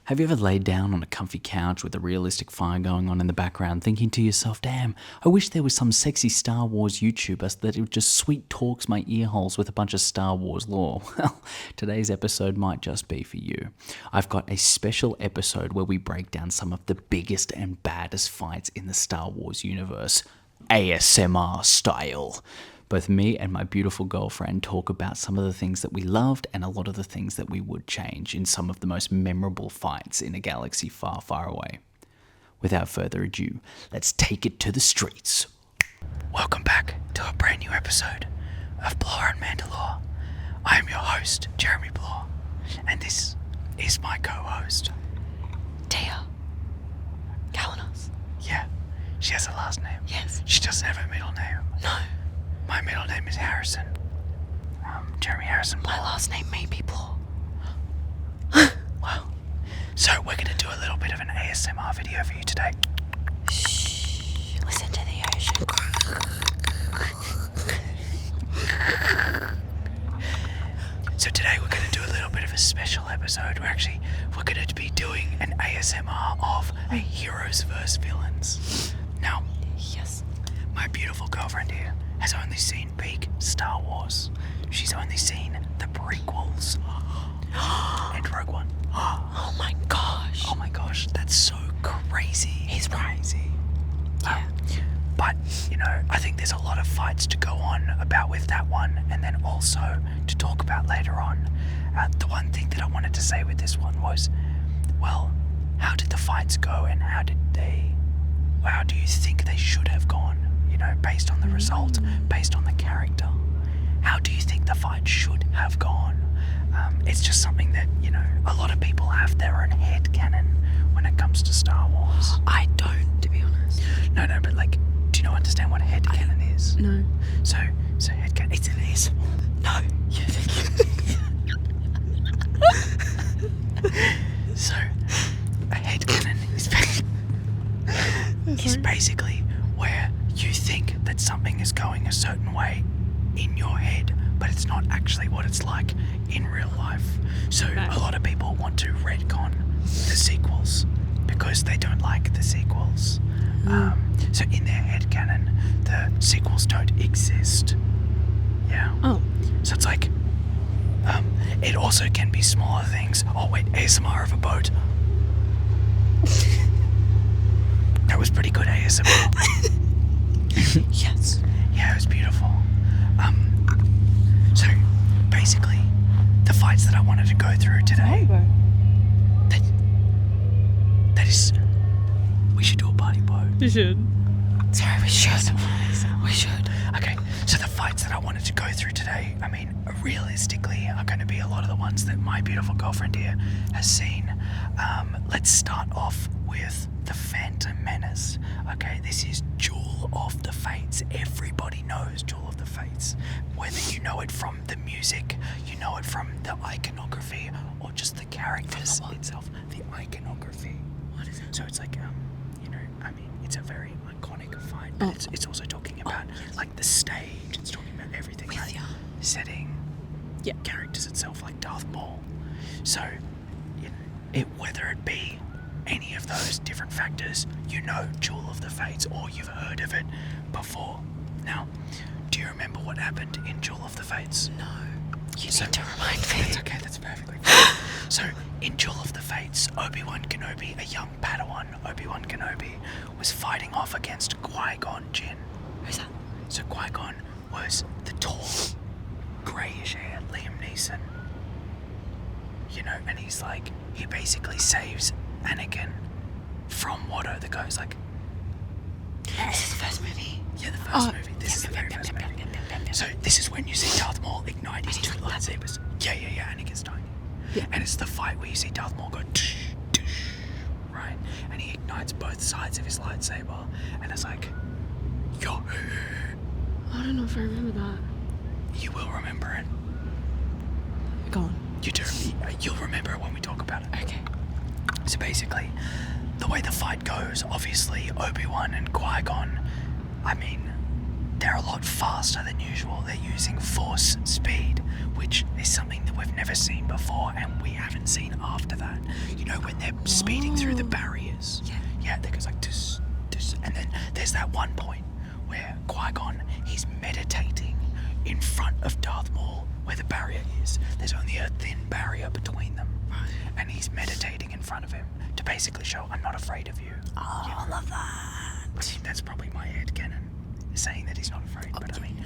Have you ever laid down on a comfy couch with a realistic fire going on in the background, thinking to yourself, damn, I wish there was some sexy Star Wars YouTuber that would just sweet talks my ear holes with a bunch of Star Wars lore? Well, today's episode might just be for you. I've got a special episode where we break down some of the biggest and baddest fights in the Star Wars universe, ASMR style. Both me and my beautiful girlfriend talk about some of the things that we loved and a lot of the things that we would change in some of the most memorable fights in a galaxy far, far away. Without further ado, let's take it to the streets. Welcome back to a brand new episode of Blore and Mandalore. I am your host, Jeremy Blore, and this is my co-host, Tia. Geonosis. Yeah, she has a last name. Yes. She doesn't have a middle name. No. My middle name is Harrison. Jeremy Harrison Blore. My last name may be Blore. Well, so we're going to do a little bit of an ASMR video for you today. Shh. Listen to the ocean. So today we're going to do a little bit of a special episode. We're going to be doing an ASMR of a heroes versus villains. Now, Yes. my beautiful girlfriend here has only seen peak Star Wars. She's only seen the prequels and Rogue One. Oh my gosh. Oh my gosh, that's so crazy. He's crazy. Yeah. But, I think there's a lot of fights to go on about with that one, and then also to talk about later on. The one thing that I wanted to say with this one was, well, how did the fights go, and how do you think they should have gone? Based on the result, based on the character. How do you think the fight should have gone? It's just something that, a lot of people have their own headcanon when it comes to Star Wars. I don't, to be honest. No, but do you understand what a headcanon is? No. So headcanon, it's an ASMR. No. Yeah, So, a headcanon is basically where you think that something is going a certain way in your head, but it's not actually what it's like in real life. So Right. a lot of people want to retcon the sequels because they don't like the sequels. So in their headcanon, the sequels don't exist. Yeah. Oh. So it's it also can be smaller things. Oh wait, ASMR of a boat. That was pretty good ASMR. Yes. Yeah, it was beautiful. So basically, the fights that I wanted to go through today, that is, we should do a party boat. You should. Sorry, we should. We should. Okay, so the fights that I wanted to go through today, realistically, are going to be a lot of the ones that my beautiful girlfriend here has seen. Let's start off with the Phantom Menace. Okay, this is Duel of the Fates. Everybody knows Duel of the Fates. Whether you know it from the music, you know it from the iconography, or just the characters itself. The iconography. What is it? So it's it's a very iconic fight, but it's also talking about the stage. It's talking about everything, setting, characters itself, like Darth Maul. So, whether it be any of those different factors, Duel of the Fates, or you've heard of it before. Now, do you remember what happened in Duel of the Fates? No. You need to remind me. That's okay, that's perfectly fine. So, in Duel of the Fates, Obi-Wan Kenobi, a young Padawan, Obi-Wan Kenobi, was fighting off against Qui-Gon Jinn. Who's that? So Qui-Gon was the tall, greyish hair Liam Neeson. And he basically saves Anakin from Watto, the guy's This is the first movie. Yeah, the first movie. This is the very first movie. So this is when you see Darth Maul ignite his two lightsabers. Yeah, Anakin's tiny. Yeah. And it's the fight where you see Darth Maul go tsh, tsh, right? And he ignites both sides of his lightsaber, and it's yo. I don't know if I remember that. You will remember it. Go on. You do. You'll remember it when we talk about it. Okay. So basically, the way the fight goes, obviously Obi-Wan and Qui-Gon, they're a lot faster than usual. They're using force speed, which is something that we've never seen before, and we haven't seen after that. You know, when they're speeding through the barriers. Yeah, that goes like this, and then there's that one point where Qui-Gon, he's meditating in front of Darth Maul, where the barrier is. There's only a thin barrier between them, and he's meditating in front of him to basically show, I'm not afraid of you. Oh, I love that. That's probably my headcanon, saying that he's not afraid, but I mean,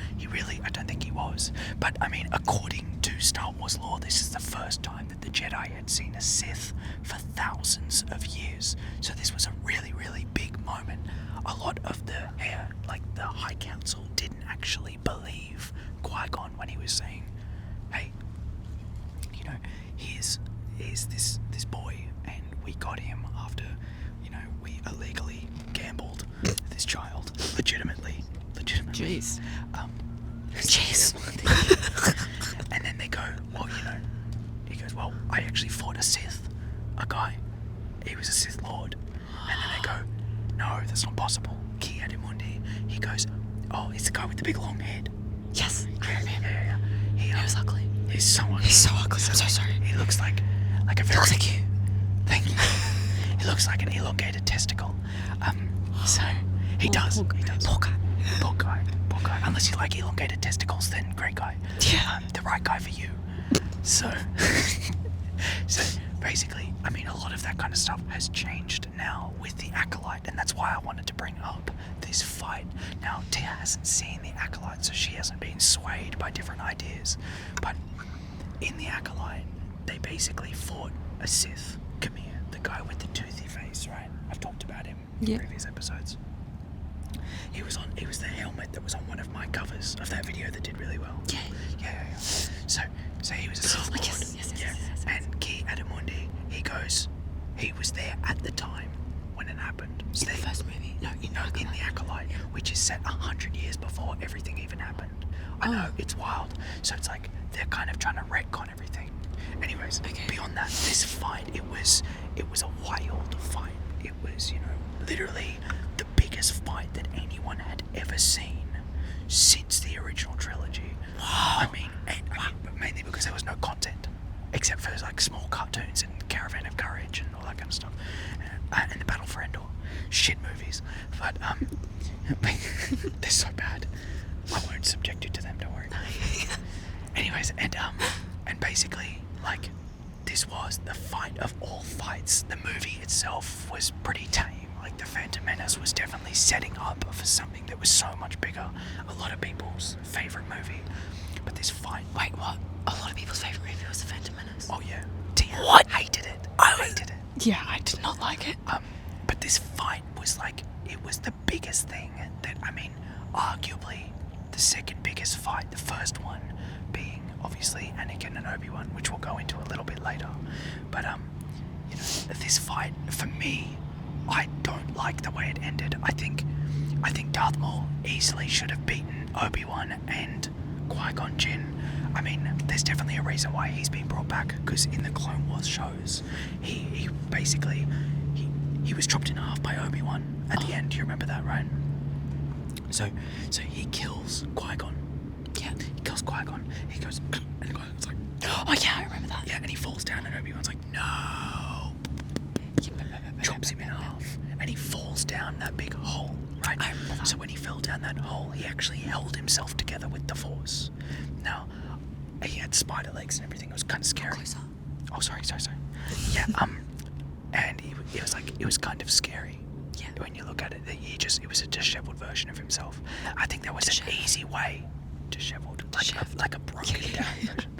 I don't think he was. But I mean, according to Star Wars lore, this is the first time that the Jedi had seen a Sith for thousands of years. So this was a really, really big moment. A lot of the High Council didn't actually believe Qui-Gon when he was saying, hey, you know, here's this boy, and we got him after, you know, we illegally gambled this child, legitimately. Jeez. And then they go, well, you know, he goes, well, I actually fought a Sith, a guy. He was a Sith Lord. And then they go, no, that's not possible. Ki Adimundi. He goes, oh, it's the guy with the big long head. Yes. Yeah. He was ugly. He's so ugly. He's so ugly. I'm so sorry. He looks like a very... Looks like you. Thank you. He looks like an elongated testicle. So he does. Poor guy. Poor guy. Unless you like elongated testicles, then great guy. Yeah. The right guy for you. So basically, I mean, a lot of that kind of stuff has changed now with the Acolyte, and that's why I wanted to bring up this fight. Now, Tia hasn't seen the Acolyte, so she hasn't been swayed by different ideas. But in the Acolyte, they basically fought a Sith, Kamir, the guy with the toothy face, right? I've talked about him in previous episodes. He was the helmet that was on one of my covers of that video that did really well. Yeah. So he was a Sith Lord. Yes. And Ki Adimundi, he was there at the time when it happened. So in the first movie? No, in the Acolyte, which is set 100 years before everything even happened. I know, it's wild. So it's like they're kind of trying to retcon everything. Anyways, beyond that, this fight, it was a wild fight. It was, you know, literally the biggest fight that anyone had ever seen since the original trilogy. Wow. I mean, but mainly because there was no content, except for like small cartoons and Caravan of Courage and all that kind of stuff, and the Battle for Endor, shit movies. But they're so bad. I won't subject you to them. Don't worry. Anyways, and basically, like, this was the fight of all fights. The movie itself was pretty tame. Like, The Phantom Menace was definitely setting up for something that was so much bigger. A lot of people's favourite movie. But this fight... Wait, what? A lot of people's favourite movie was The Phantom Menace? Oh, yeah. Tia hated it. Hated it. Yeah, I did not like it. But this fight was like... It was the biggest thing that, I mean, arguably the second biggest fight. The first one being, obviously, Anakin and Obi-Wan, which we'll go into a little bit later. But, you know, this fight, for me... I don't like the way it ended. I think Darth Maul easily should have beaten Obi-Wan and Qui-Gon Jinn. I mean, there's definitely a reason why he's been brought back, because in the Clone Wars shows, he basically he was chopped in half by Obi-Wan at the end. Do you remember that, right? So he kills Qui-Gon. Yeah, he kills Qui-Gon. He goes, and Qui-Gon's like, oh yeah, I remember that. Yeah, and he falls down, and Obi-Wan's like, no. Chops him in half, and he falls down that big hole, right? So when he fell down that hole, he actually held himself together with the Force. Now, he had spider legs and everything. It was kind of scary. Oh, sorry. Yeah, and it was kind of scary. Yeah. When you look at it, it was a disheveled version of himself. I think that was an easy way, disheveled, like a broken down version.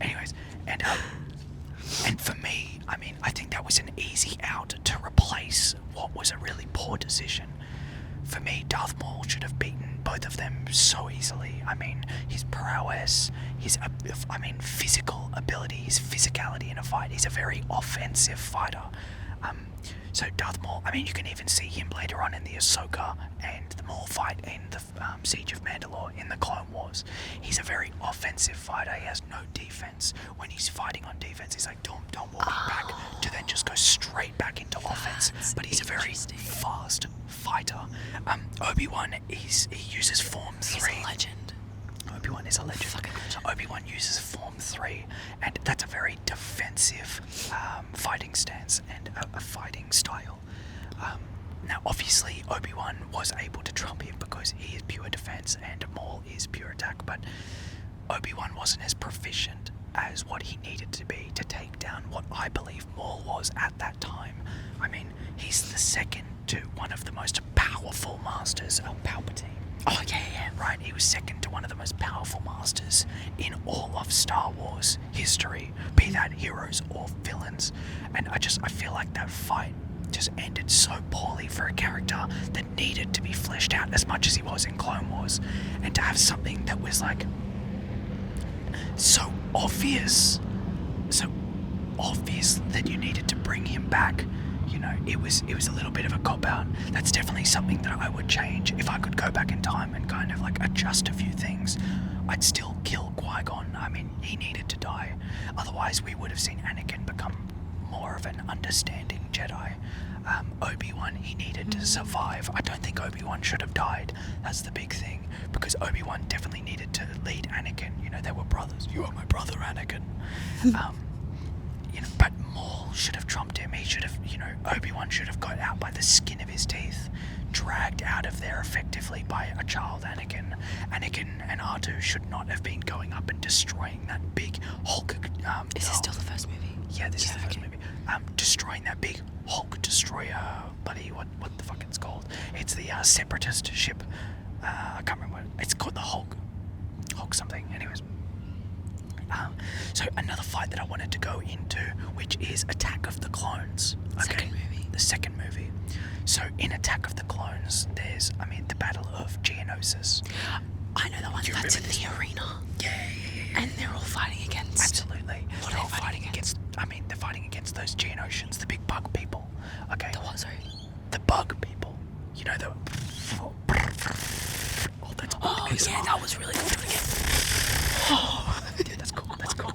Anyways, and for me, I mean, I think that was an easy out to replace what was a really poor decision. For me, Darth Maul should have beaten both of them so easily. I mean, his prowess, his physical ability, his physicality in a fight. He's a very offensive fighter. So Darth Maul, I mean, you can even see him later on in the Ahsoka and the Maul fight in the Siege of Mandalore in the Clone Wars. He's a very offensive fighter. He has no defense. When he's fighting on defense, he's like, don't walk back, to then just go straight back into offense. But he's a very fast fighter. Obi-Wan he uses Form 3. He's a legend. Obi-Wan is a legend. Fucking legend. Obi-Wan uses Form 3, and that's a very defensive fighting stance and a fighting style. Now, obviously, Obi-Wan was able to trump him because he is pure defense and Maul is pure attack, but Obi-Wan wasn't as proficient as what he needed to be to take down what I believe Maul was at that time. I mean, he's the second to one of the most powerful masters, Palpatine. Oh, yeah. Right, he was second to one of the most powerful masters in all of Star Wars history, be that heroes or villains. And I feel like that fight just ended so poorly for a character that needed to be fleshed out as much as he was in Clone Wars. And to have something that was like so obvious that you needed to bring him back. You know, it was a little bit of a cop-out. That's definitely something that I would change if I could go back in time and kind of like adjust a few things. I'd still kill Qui-Gon. I mean, he needed to die. Otherwise, we would have seen Anakin become more of an understanding Jedi. Obi-Wan, he needed to survive. I don't think Obi-Wan should have died. That's the big thing. Because Obi-Wan definitely needed to lead Anakin. You know, they were brothers. You are my brother, Anakin. But Maul should have trumped him. He should have, Obi-Wan should have got out by the skin of his teeth, dragged out of there effectively by a child Anakin. Anakin and R2 should not have been going up and destroying that big Hulk. Is this still the first movie? Yeah, this is the first movie. Destroying that big Hulk destroyer, buddy. What the fuck it's called? It's the Separatist ship. I can't remember. It's called the Hulk something. Anyways. So another fight that I wanted to go into, which is Attack of the Clones. Okay, the second movie. So in Attack of the Clones, there's, the Battle of Geonosis. I know the one that's in the arena. Yeah. And they're all fighting against. Absolutely. What are they fighting against? They're fighting against those Geonosians, the big bug people. Okay. The what, sorry? The bug people. You know the. Oh, that's good. Oh yeah, that was really good. Do it again. Yeah, that's cool.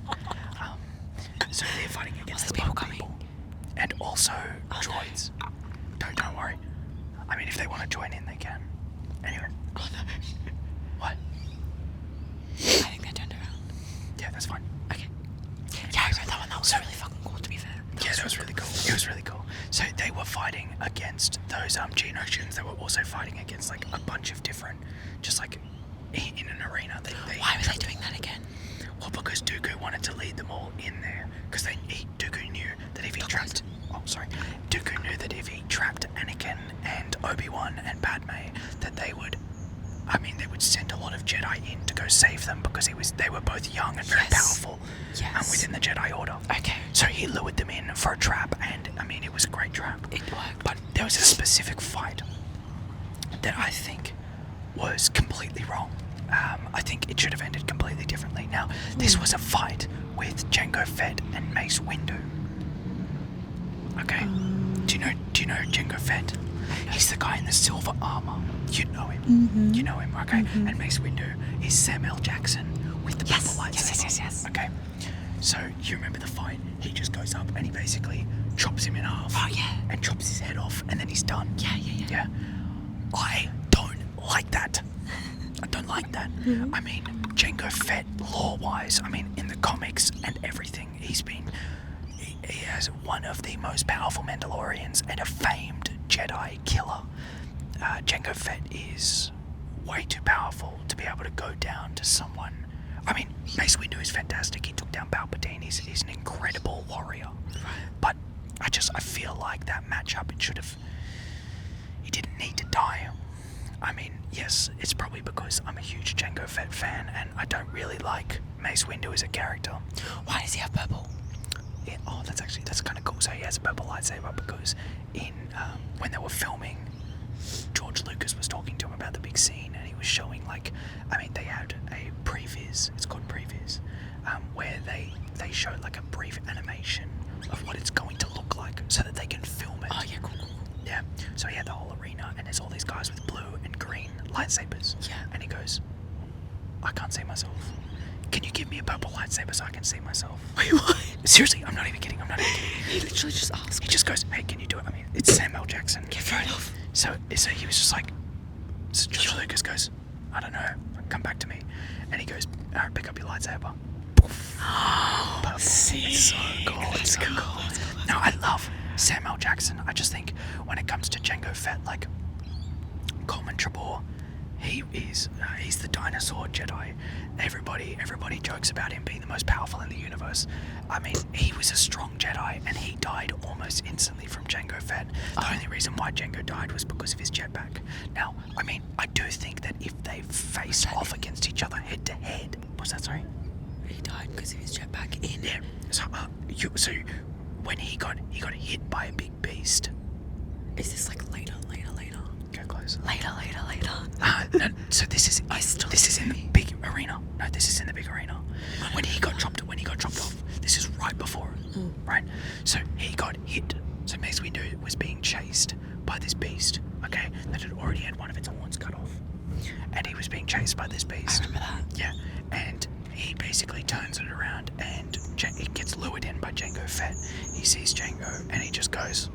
So they're fighting against the people bug people, and also droids. No. Don't worry. If they want to join in, they can. Anyway. Oh no. What? I think they turned around. Yeah, that's fine. Okay. Yeah, I read that one. That was really fucking cool, to be fair. That was really cool. It was really cool. So they were fighting against those Geonosians. They were also fighting against like a bunch of different, just like in an arena. Why were they doing that again? Well, because Dooku wanted to lead them all in there. Because Dooku knew that if he trapped... Oh, sorry. Dooku knew that if he trapped Anakin and Obi-Wan and Padme, that they would send a lot of Jedi in to go save them because they were both young and very powerful within the Jedi Order. Okay. So he lured them in for a trap, and it was a great trap. It worked. But there was a specific fight that I think was completely wrong. I think it should have ended completely differently. Now, this was a fight with Jango Fett and Mace Windu. Okay. Do you know Jango Fett? He's the guy in the silver armor. You know him. Mm-hmm. You know him, okay? Mm-hmm. And Mace Windu is Sam L. Jackson with the purple lightsaber. Yes. Okay. So you remember the fight? He just goes up and he basically chops him in half. Oh yeah. And chops his head off, and then he's done. Yeah. I don't like that. I don't like that. Mm-hmm. Jango Fett, lore-wise, in the comics and everything, he has one of the most powerful Mandalorians and a famed Jedi killer. Jango Fett is way too powerful to be able to go down to someone. Mace Windu is fantastic. He took down Palpatine. He's an incredible warrior. But I feel like that matchup, he didn't need to die. Yes, it's probably because I'm a huge Jango Fett fan and I don't really like Mace Windu as a character. Why does he have purple? Yeah, that's kind of cool. So he has a purple lightsaber because when they were filming, George Lucas was talking to him about the big scene, and he was showing they had a previs. It's called previs, where they showed like a brief animation of what it's going to look like, so that they can film it. Oh yeah, cool. Yeah. So he had the whole arena, and there's all these guys with blue and green lightsabers. Yeah. And he goes, I can't see myself. Can you give me a purple lightsaber so I can see myself? Wait, what? Seriously, I'm not even kidding. He literally just asked. He just goes, hey, can you do it? It's Sam L. Jackson. Yeah, fair enough. So he was just like, so George Lucas goes, I don't know, come back to me. And he goes, alright, pick up your lightsaber. Purple. It's so cool. It's so cool. Now, I love Samuel Jackson. I just think when it comes to Jango Fett, like Coleman Trebor, he's the dinosaur Jedi. Everybody jokes about him being the most powerful in the universe. I mean, he was a strong Jedi, and he died almost instantly from Jango Fett. The only reason why Jango died was because of his jetpack. Now, I mean, I do think that if they face off against each other head to head, what's that? Sorry. He died because of his jetpack in. Yeah. So when he got hit by a big beast. Is this like later? Go closer. Later. No, so this is in the big arena. No, this is in the big arena. When he got dropped off, this is right before it, right? So he got hit. So Mace Windu was being chased by this beast, okay, that had already had one of its horns cut off, and he was being chased by this beast. I remember that. Yeah, and he basically turns it around, and it gets lured in by Jango Fett. He sees Jango, and he just goes,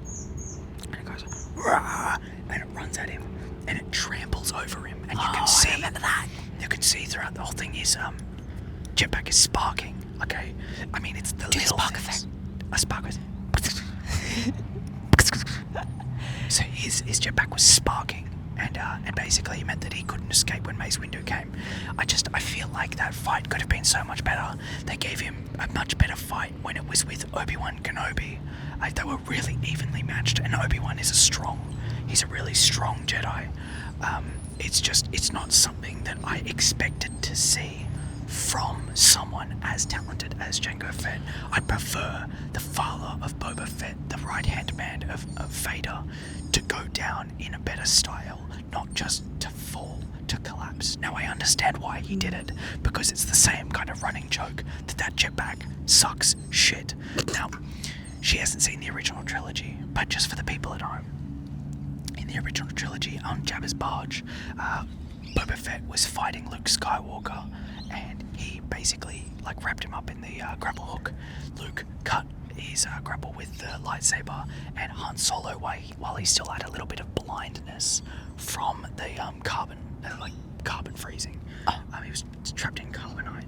and it goes, rah, and it runs at him, and it tramples over him, and you can see. I remember that. You can see throughout the whole thing his jetpack is sparking. Okay, I mean it's the little spark things. effect. A spark was. So his jetpack was sparking, and basically it meant that he couldn't escape when Mace Windu came. I feel like that fight could have been so much better. They gave him a much better fight when it was with Obi-Wan Kenobi. They were really evenly matched, and Obi-Wan is he's a really strong Jedi. It's not something that I expected to see from someone as talented as Jango Fett. I prefer the father of Boba Fett, the right-hand man of Vader, to go down in a better style, not just to fall, to collapse. Now I understand why he did it, because it's the same kind of running joke that jetpack sucks shit. Now, she hasn't seen the original trilogy, but just for the people at home, in the original trilogy, on Jabba's barge, Boba Fett was fighting Luke Skywalker, and he basically wrapped him up in the grapple hook. Luke cut his grapple with the lightsaber, and Han Solo, while he still had a little bit of blindness from the carbon freezing, he was trapped in carbonite.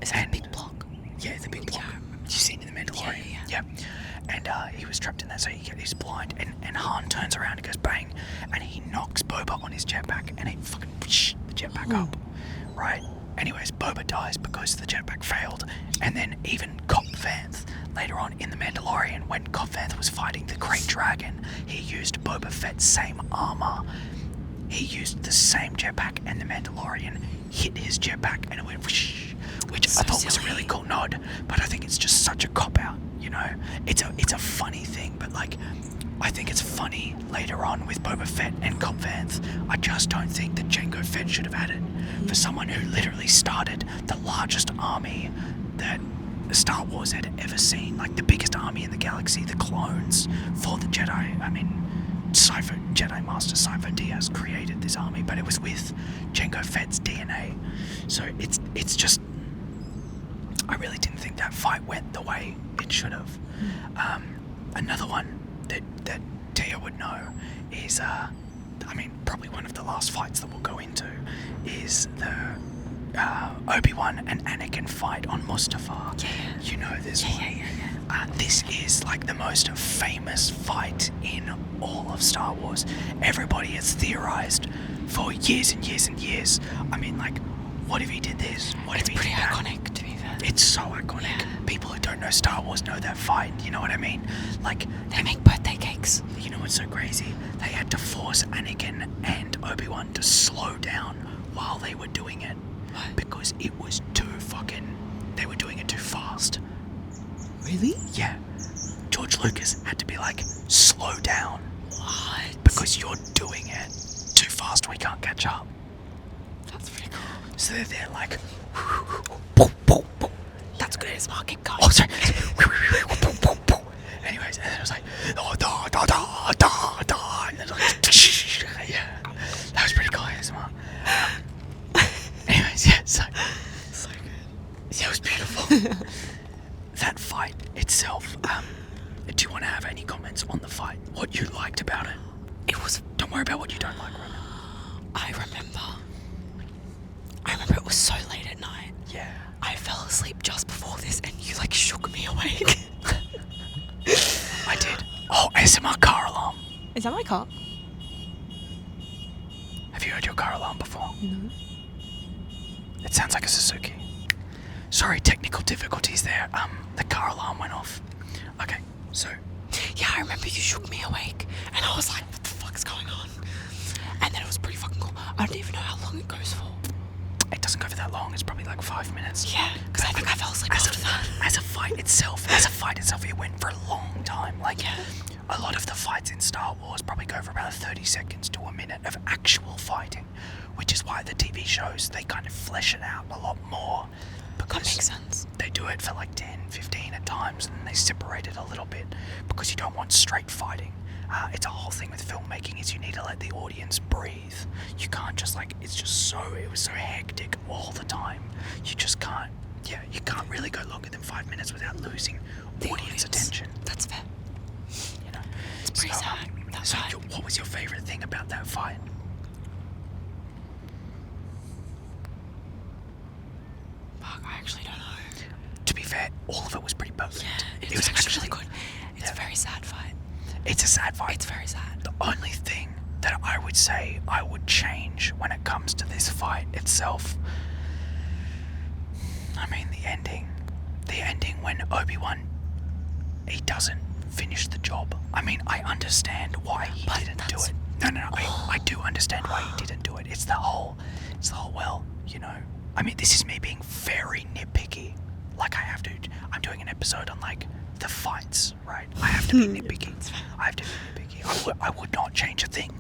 Is that a big block? Yeah, it's a big block. You've seen in the Mandalorian. Yeah. And he was trapped in that, so he's blind, and Han turns around and goes bang, and he knocks Boba on his jetpack, and he fucking the jetpack up, right? Anyways, Boba dies because the jetpack failed, and then even Cobb Vanth, later on in the Mandalorian, when Cobb Vanth was fighting the Great Dragon, he used Boba Fett's same armor. He used the same jetpack, and the Mandalorian hit his jetpack, and it went whoosh, which I thought was a really cool nod, but I think it's just such a cop-out, you know? It's a funny thing, but I think it's funny later on with Boba Fett and Cobb Vanth. I just don't think that Jango Fett should have had it. For someone who literally started the largest army that Star Wars had ever seen, the biggest army in the galaxy, the clones for the Jedi. I mean, Jedi Master Cypher Diaz created this army, but it was with Jango Fett's DNA. So it's just, I really didn't think that fight went the way it should have. Another one that Tia would know is, probably one of the last fights that we'll go into is the Obi-Wan and Anakin fight on Mustafar. Yeah. You know this one. Yeah. This is the most famous fight in all of Star Wars. Everybody has theorized for years and years and years. I mean, what if he did this? What if he did that? It's pretty iconic, to be fair. It's so iconic. Yeah. People who don't know Star Wars know that fight. You know what I mean? They make birthday cakes. You know what's so crazy? They had to force Anakin and Obi-Wan to slow down while they were doing it. What? Because it was they were doing it too fast. Really? Yeah. George Lucas had to be slow down. What? Because you're doing it too fast, we can't catch up. That's pretty cool. So they're That's good as well. Keep going. oh, sorry. Anyways, and then it was oh, da, da, da, da, da, and then yeah. That was pretty cool ASMR. Anyways, yeah, so good. Yeah, it was beautiful. That fight itself, do you want to have any comments on the fight? What you liked about it? It was. Don't worry about what you don't like right now. I remember it was so late at night. Yeah. I fell asleep just before this, and you like shook me awake. I did. Oh, ASMR car alarm. Is that my car? Have you heard your car alarm before? No. It sounds like a Suzuki. Sorry, technical difficulties there. The car alarm went off. Okay, so. Yeah, I remember you shook me awake, and I was like, what the fuck's going on? And then it was pretty fucking cool. I don't even know how long it goes for. It doesn't go for that long. It's probably like 5 minutes. Yeah, because I think I fell asleep after that. As a fight itself, it went for a long time. Like, Yeah. a lot of the fights in Star Wars probably go for about 30 seconds to a minute of actual fighting, which is why the TV shows, they kind of flesh it out a lot more. That Because makes sense. they do it for like 10, 15 at times, and then they separate it a little bit because you don't want straight fighting. It's a whole thing with filmmaking is you need to let the audience breathe. You can't just like, it was so hectic all the time. You just can't, you can't really go longer than 5 minutes without losing The audience attention. That's fair. You know, It's pretty sad. That's So right. what was your favorite thing about that fight? Fuck, I actually don't know. To be fair, all of it was pretty perfect. Yeah, it was actually really good. It's a very sad fight. It's a sad fight. It's very sad. The only thing that I would say I would change when it comes to this fight itself, I mean the ending when Obi-Wan, he doesn't finish the job. I mean, I understand why he didn't do it. No, I do understand why he didn't do it. It's the whole, well, you know, I mean, this is me being very nitpicky. Like I'm doing an episode on like the fights, right? I have to be nitpicky. I would not change a thing.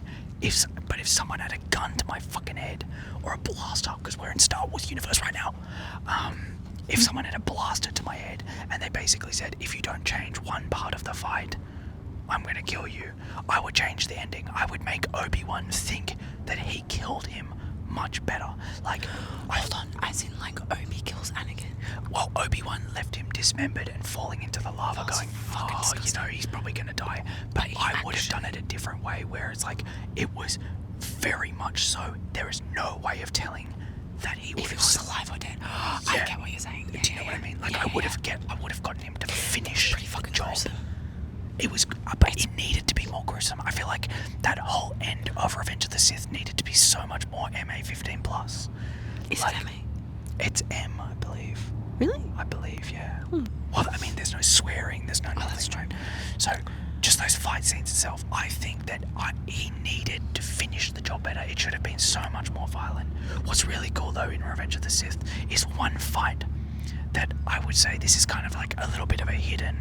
But if someone had a gun to my fucking head or a blaster, because we're in Star Wars universe right now, if someone had a blaster to my head and they basically said, if you don't change one part of the fight, I'm going to kill you, I would change the ending. I would make Obi-Wan think that he killed him much better. Like, Hold on, as in like Obi kills Anakin. well, Obi-Wan left him dismembered and falling into the lava That's going, fucking oh, disgusting. you know, he's probably going to die. But But I would have done it a different way where it's like, it was very much so, there is no way of telling that he would If he have was alive or dead. I Yeah. get what you're saying. Do you know what I mean? Like, I would have gotten him to finish Pretty the fucking job. gruesome. It was, but it needed to be more gruesome. I feel like that whole end of Revenge of the Sith needed to be so much more MA15 plus. Is Like, it MA? It's M, I believe. Really? I believe, yeah. Well, I mean, there's no swearing, there's no nothing, that's true. right? So, just those fight scenes itself, I think that he needed to finish the job better. It should have been so much more violent. What's really cool, though, in Revenge of the Sith is one fight that I would say this is kind of like a little bit of a hidden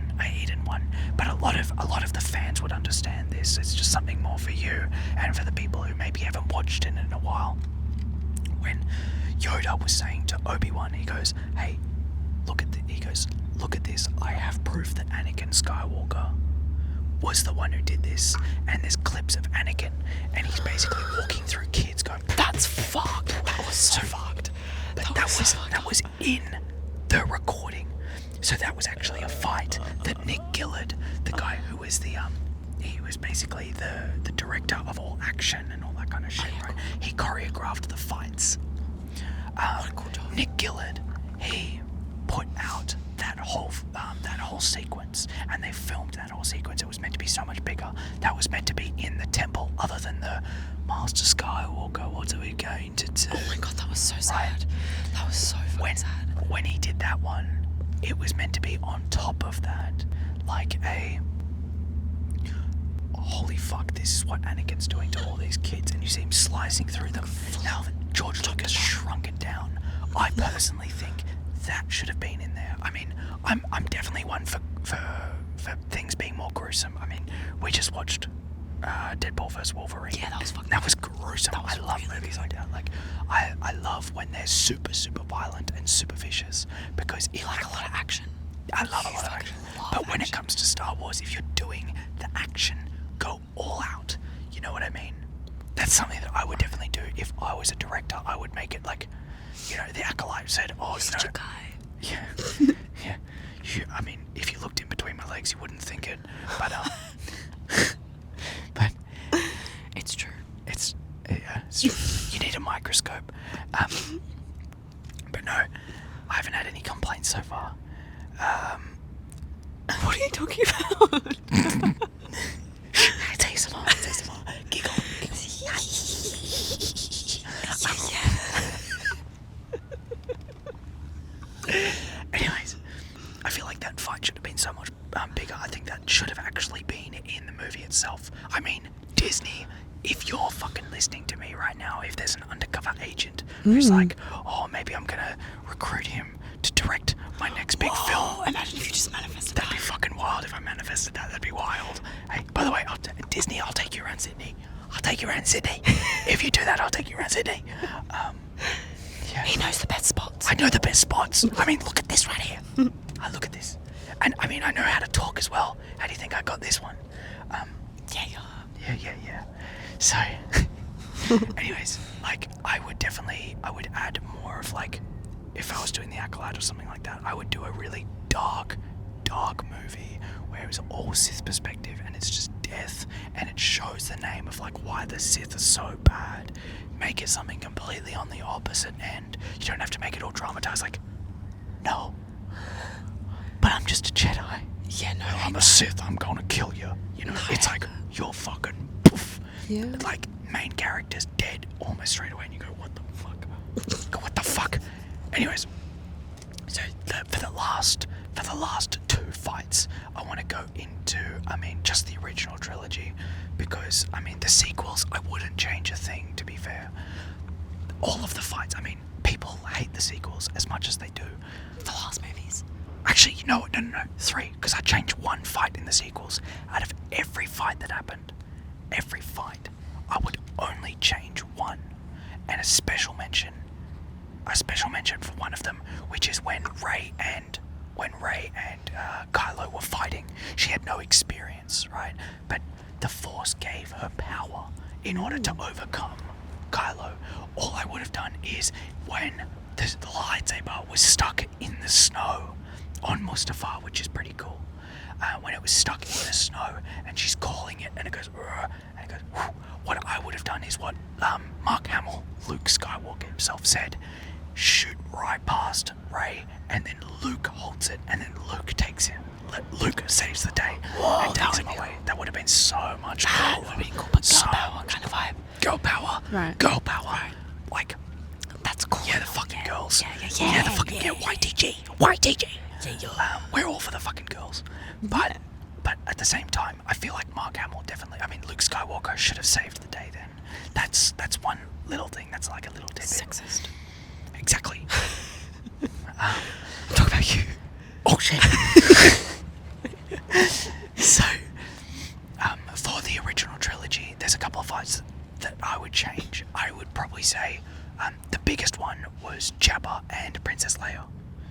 one, but a lot of the fans would understand this. It's just something more for you and for the people who maybe haven't watched it in a while. When Yoda was saying to Obi-Wan, he goes, "Hey, look at this. I have proof that Anakin Skywalker was the one who did this." And there's clips of Anakin, and he's basically walking through kids going, That's fucked. That was so fucked. but that was in the recording. So that was actually a fight that Nick Gillard, the guy who was he was basically the director of all action and all that kind of shit, right? He choreographed the fights. What a cool job. Nick Gillard, he put out that whole sequence, and they filmed that whole sequence. It was meant to be so much bigger. That was meant to be in the temple, other than the Master Skywalker, what are we going to do? Oh my god, that was so sad. That was so fucking sad. When he did that one, it was meant to be on top of that, like a holy fuck, this is what Anakin's doing to all these kids, and you see him slicing through them. Now that George Lucas shrunk it down, I personally think that should have been in there. I mean, I'm definitely one for things being more gruesome. I mean, we just watched Deadpool vs Wolverine. Yeah, that was fucking. That was gruesome. That was I love really movies like that. Like, I love when they're super, super violent and super vicious, because it like a lot of action. I love a lot of action. But when it comes to Star Wars, if you're doing the action, go all out. You know what I mean? That's something that I would definitely do if I was a director. I would make it like, you know, the Acolyte said, "Oh, you Such know, a guy. yeah, yeah." I mean, if you looked in between my legs, you wouldn't think it. But but It's true. It's true. You need a microscope. But no, I haven't had any complaints so far. What are you talking about? Say some more. Giggle. Anyways, I feel like that fight should have been so much bigger. I think that should have actually been in the movie itself. I mean, Disney, if you're fucking listening to me right now, if there's an undercover agent who's like, oh, maybe I'm gonna recruit him to direct my next big film. Imagine if you just manifested That'd be fucking wild if I manifested that. That'd be wild. Hey, by the way, Disney, I'll take you around Sydney. If you do that, I'll take you around Sydney. Yeah. He knows the best spots. I know the best spots. I mean, look at this right here. Look at this. And I mean, I know how to talk as well. How do you think I got this one? Yeah. So, anyways, like, I would add more of, like, if I was doing the Acolyte or something like that, I would do a really dark movie where it was all Sith perspective and it's just death and it shows the name of, like, why the Sith are so bad. Make it something completely on the opposite end. You don't have to make it all dramatized, like, no, but I'm just a Jedi. Yeah, no. I'm a Sith, I'm gonna kill you. You know, it's like, you're fucking poof. Yeah. Like, main character's dead almost straight away and you go, what the fuck? Anyways, so for the last two fights, I want to go into, I mean, just the original trilogy, because, I mean, the sequels, I wouldn't change a thing, to be fair. All of the fights, I mean, people hate the sequels as much as they do The last movies. Actually, you know what? No. 3, because I changed one fight in the sequels. Out of every fight that happened, I would only change one, and a special mention for one of them, which is when Rey and Kylo were fighting. She had no experience, right? But the Force gave her power in order to overcome Kylo. All I would have done is when the lightsaber was stuck in the snow on Mustafar, which is pretty cool. When it was stuck in the snow and she's calling it and it goes, whoo. What I would have done is what Mark Hamill, Luke Skywalker himself said: shoot right past Rey, and then Luke holds it, and then Luke takes him. Luke saves the day and takes him away. That would have been so much cooler. That would have been cool, but girl power kind of vibe. Girl power. Right. Girl power. Right. Like, that's cool. Yeah, the fucking girls. Yeah, the fucking YTG. Yeah. We're all for the fucking girls. But at the same time, I feel like Mark Hamill definitely, I mean, Luke Skywalker should have saved the day then. That's one little thing, that's like a little tidbit. Sexist. Exactly. Talk about you. Oh shit. So, for the original trilogy, there's a couple of fights that I would change. I would probably say the biggest one was Jabba and Princess Leia.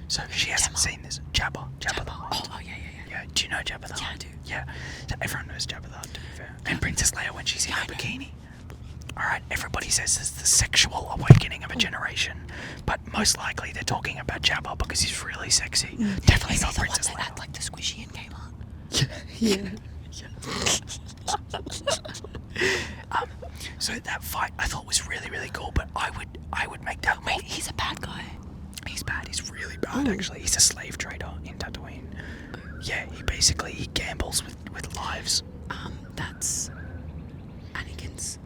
So she hasn't seen this. Jabba the Hutt. Oh, yeah. Yeah, do you know Jabba the Hutt? Yeah, I do. Yeah, so everyone knows Jabba the Hutt, to be fair. And Princess Leia when she's in her bikini. Alright, everybody says it's the sexual awakening of a generation, but most likely they're talking about Jabba because he's really sexy. Definitely not Princess Leia. Act like the squishy in Kmart. Yeah. So that fight I thought was really, really cool, but I would make that. Wait, he's a bad guy. He's bad. He's really bad, actually. He's a slave trader in Tatooine. Yeah, he gambles with lives. That's Anakin's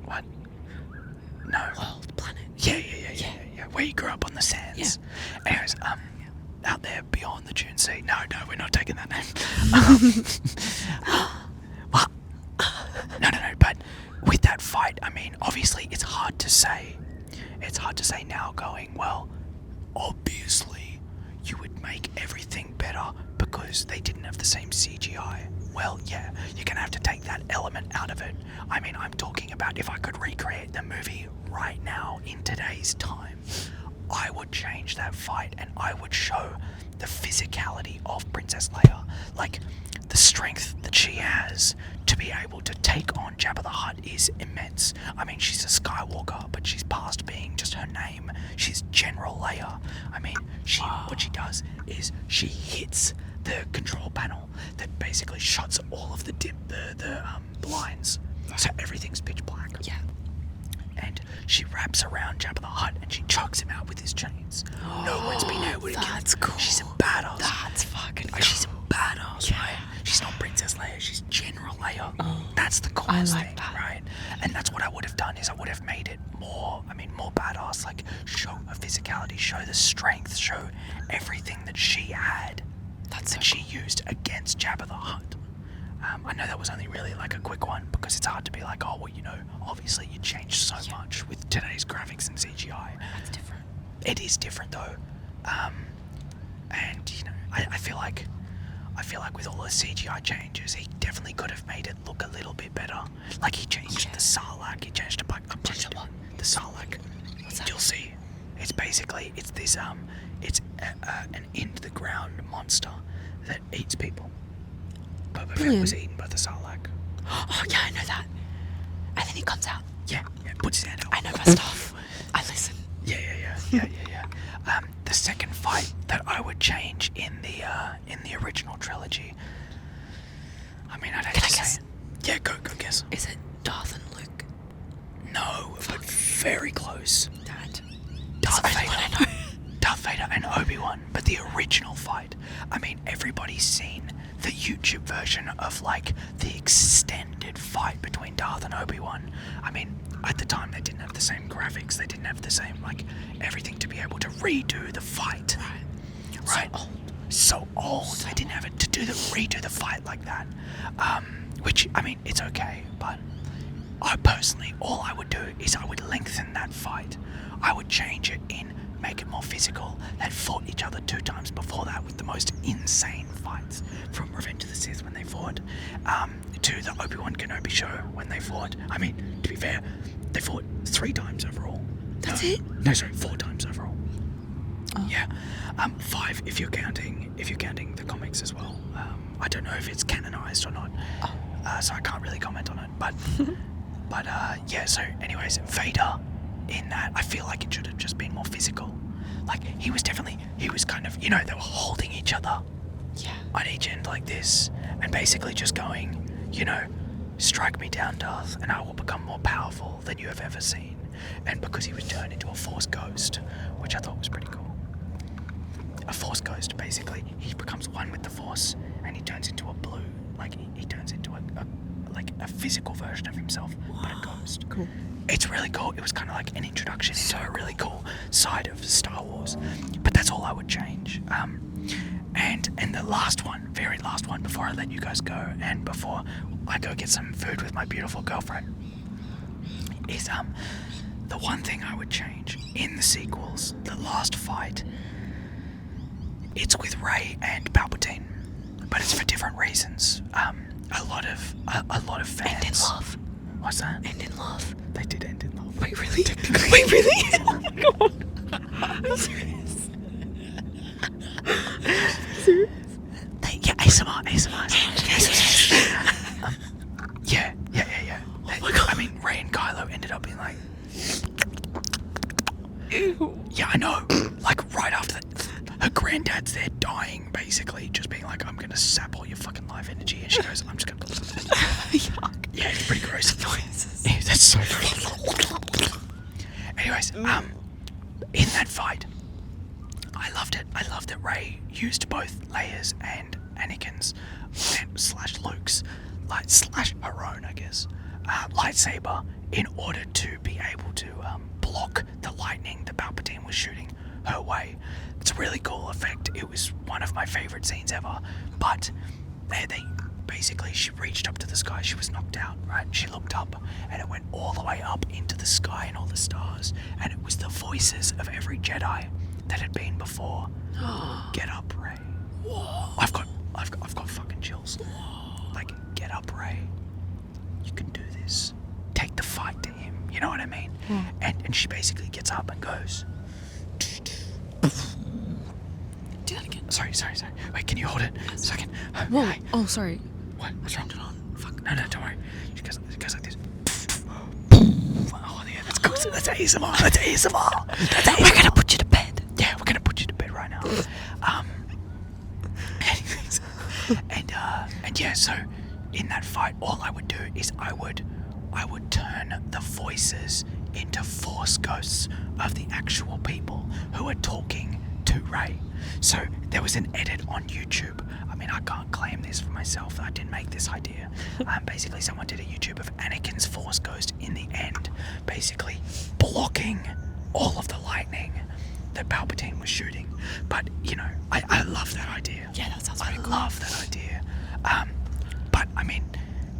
What? No. world, planet. Yeah. Where you grew up on the sands. Yeah. Anyways, out there beyond the Dune Sea. No, we're not taking that name. Well, no. But with that fight, I mean, obviously, it's hard to say. It's hard to say now, going, well, obviously, you would make everything better because they didn't have the same CGI. Well, yeah, you're gonna have to take that element out of it. I mean, I'm talking about if I could recreate the movie right now in today's time, I would change that fight and I would show the physicality of Princess Leia. Like, the strength that she has to be able to take on Jabba the Hutt is immense. I mean, she's a Skywalker, but she's past being just her name. She's General Leia. I mean, what she does is she hits the control panel that basically shuts all of the blinds So everything's pitch black. Yeah. And she wraps around Jabba the Hutt and she chokes him out with his chains. No one's been able to kill him. That's cool. She's a badass. That's fucking cool. She's a badass, Yeah. right? She's not Princess Leia, she's General Leia. Oh, That's the coolest like thing, that. right? And that's what I would have done, is I would have made it more badass, like show her physicality, show the strength, show everything that she had that she used against Jabba the Hutt. I know that was only really like a quick one, because it's hard to be like, oh, well, you know, obviously you changed so much with today's graphics and CGI. That's different. It is different though, and you know, I feel like with all the CGI changes, he definitely could have made it look a little bit better. Like he changed the Sarlacc, he changed the Sarlacc. What's that? You'll see. It's basically this it's an in the ground monster that eats people. Boba Fett Brilliant. was eaten by the Sarlacc. Oh yeah, I know that. And then he comes out. Yeah, puts his hand out. I know my stuff. I listen. Yeah. The second fight that I would change in the original trilogy. I mean, I'd have Can I to guess? say it. Yeah, go guess. Is it Darth and Luke? No, but very close. Dad. Darth That's the only one I Vader. know. Darth Vader and Obi-Wan, but the original fight. I mean, everybody's seen the YouTube version of like the extended fight between Darth and Obi-Wan. I mean, at the time they didn't have the same graphics, they didn't have the same like everything to be able to redo the fight. Right. So old. They didn't have it to redo the fight like that. Which I mean, it's okay, but I personally, all I would do is I would lengthen that fight. I would change it in, make it more physical. They'd fought each other 2 times before that with the most insane fights. From Revenge of the Sith when they fought, to the Obi-Wan Kenobi show when they fought. I mean, to be fair, they fought 3 times overall. That's it? No, sorry, 4 times overall. Oh. Yeah, 5 if you're counting the comics as well. I don't know if it's canonized or not, so I can't really comment on it. But yeah. So, anyways, Vader in that, I feel like it should have just been more physical. Like he was kind of, you know, they were holding each other on each end like this, and basically just going, you know, strike me down, Darth, and I will become more powerful than you have ever seen. And because he was turned into a Force ghost, which I thought was pretty cool. A Force ghost, basically, he becomes one with the Force, and he turns into a blue, like he turns into a physical version of himself, but a ghost. Cool. It's really cool. It was kind of like an introduction into a really cool side of Star Wars. But that's all I would change. And the last one, very last one, before I let you guys go, and before I go get some food with my beautiful girlfriend, is the one thing I would change in the sequels, the last fight. It's with Rey and Palpatine, but it's for different reasons. A lot of fans. End in love. What's that? End in love. They did end in love. Wait, really? Wait, really? Oh my god. I'm serious. Yeah, ASMR. Yeah. Oh my god. I mean, Rey and Kylo ended up being like, Ew. yeah, I know. Like right after that, her granddad's there dying, basically, just being like, I'm gonna sap all your fucking life energy, and she goes, I'm just gonna. Yuck. Yeah, it's pretty gross. Noises. Yeah, that's so gross. Anyways, in that fight, I loved it. I loved that Rey used both Leia's and Anakin's slash Luke's slash her own, I guess, lightsaber in order to be able to block the lightning that Palpatine was shooting her way. It's a really cool effect. It was one of my favorite scenes ever. But they basically, she reached up to the sky. She was knocked out, right? She looked up, and it went all the way up into the sky and all the stars. And it was the voices of every Jedi that had been before. Get up, Rey. I've got fucking chills. Like, get up, Rey. You can do this. Take the fight to him. You know what I mean? And she basically gets up and goes. Do that again. Sorry. Wait, can you hold it a second? Whoa. Hey. Oh, sorry. What? What's wrong? Turned it on. Fuck. No, don't worry. It goes like this. Oh, yeah, that's cool. That's ASMR. That's ASMR. We're gonna put you to bed. Yeah, we're gonna put you to bed right now. Anyways, and yeah, so in that fight, all I would do is I would I would turn the voices into Force ghosts of the actual people who are talking to Rey. So there was an edit on YouTube. I mean, I can't claim this for myself. I didn't make this idea. Basically, someone did a YouTube of Anakin's Force ghost in the end, basically blocking all of the lightning that Palpatine was shooting. But, you know, I love that idea. Yeah, that sounds pretty cool. I love that idea. But, I mean,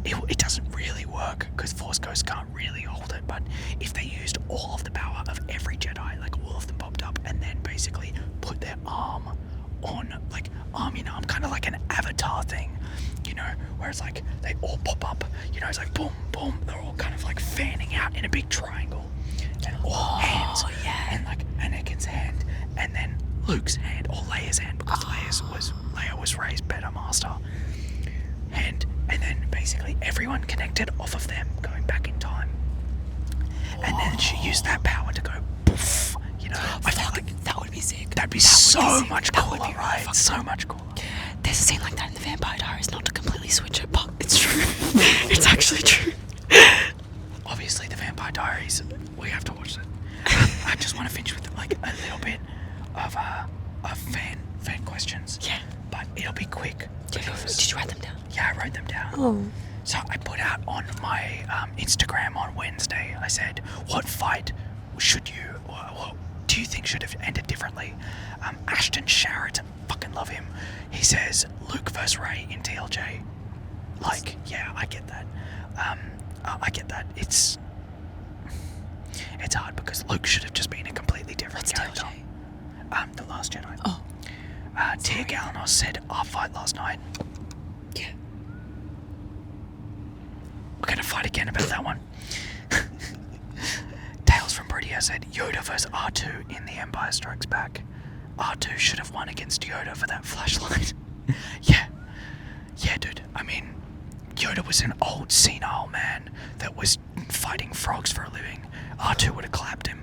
it doesn't really work because Force Ghosts can't really hold it. But if they used all of the power of every Jedi, like all of them popped up, and then basically put their arm on, like, arm in arm, kind of like an avatar thing, you know, where it's like they all pop up, you know, it's like boom, boom, they're all kind of like fanning out in a big triangle. And all hands, and like Anakin's hand, and then Luke's hand, or Leia's hand, because Leia was Rey's better master. And then basically everyone connected off of them, going back in time. And then she used that power to go poof, you know. I feel like that would be sick. that'd be so much cooler, right? So much cooler. There's a scene like that in the Vampire Diaries, not to completely switch it, but it's true. It's actually true. Obviously, the Vampire Diaries, we have to watch it. I just want to finish with like a little bit of fan questions. Yeah. But it'll be quick. Did you write them down? Yeah, I wrote them down. Oh. So I put out on my Instagram on Wednesday, I said, what fight should you, or do you think should have ended differently? Ashton Sharrett, fucking love him. He says, Luke vs. Rey in TLJ. Like, yeah, I get that. I get that. It's hard because Luke should have just been a completely different character. TLJ? The Last Jedi. Oh. Tia Galanos said, our fight last night. Yeah. We're gonna fight again about that one. Tales from Bridia said, Yoda vs. R2 in The Empire Strikes Back. R2 should have won against Yoda for that flashlight. Yeah, dude. I mean, Yoda was an old senile man that was fighting frogs for a living. R2 would have clapped him.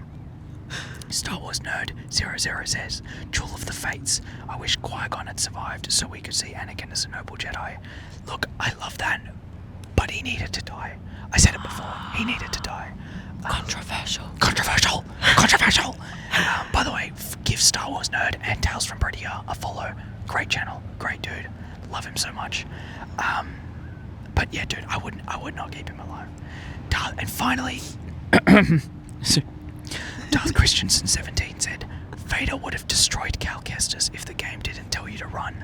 Star Wars Nerd 00 says, Duel of the Fates. I wish Qui-Gon had survived so we could see Anakin as a noble Jedi. Look, I love that, but he needed to die. I said it before. He needed to die. Controversial. By the way, give Star Wars Nerd and Tales from Bridia a follow. Great channel, great dude. Love him so much. But yeah, dude, I would not keep him alive. And finally, Darth Christensen 17 said, Vader would have destroyed Cal Kestis if the game didn't tell you to run.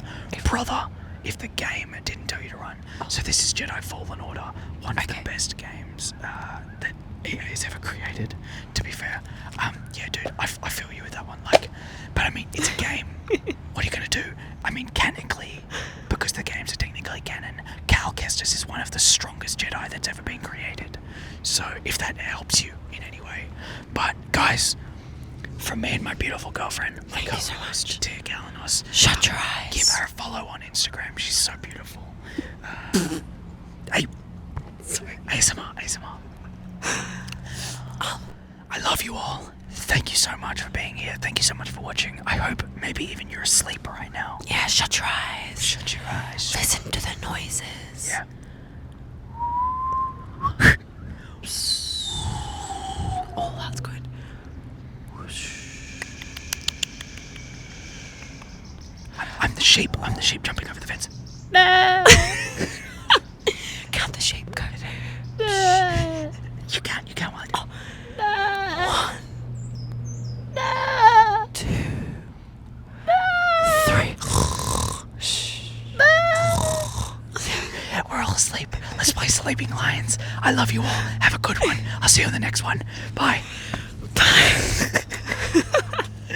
Brother, if the game didn't tell you to run. So this is Jedi Fallen Order, one of the best games that EA has ever created, to be fair. Yeah, dude, I feel you with that one. Like, but I mean, it's a game. What are you going to do? I mean, canonically, because the games are technically canon, Cal Kestis is one of the strongest Jedi that's ever been created. So if that helps you in any way. But guys, from me and my beautiful girlfriend, my Thank you so co-host, much. Tia Galanos. Shut your eyes. Give her a follow on Instagram. She's so beautiful. Hey, ASMR. I love you all. Thank you so much for being here. Thank you so much for watching. I hope maybe even you're asleep right now. Yeah, shut your eyes. Shut your eyes. Listen to the noises. Yeah. Oh, that's good. I'm the sheep. I'm the sheep jumping over the fence. No. Count the sheep. Go. You can't while I do. Oh. 1. 2. 3. We're all asleep. Let's play Sleeping Lions. I love you all. Have a good one. I'll see you in the next one. Bye.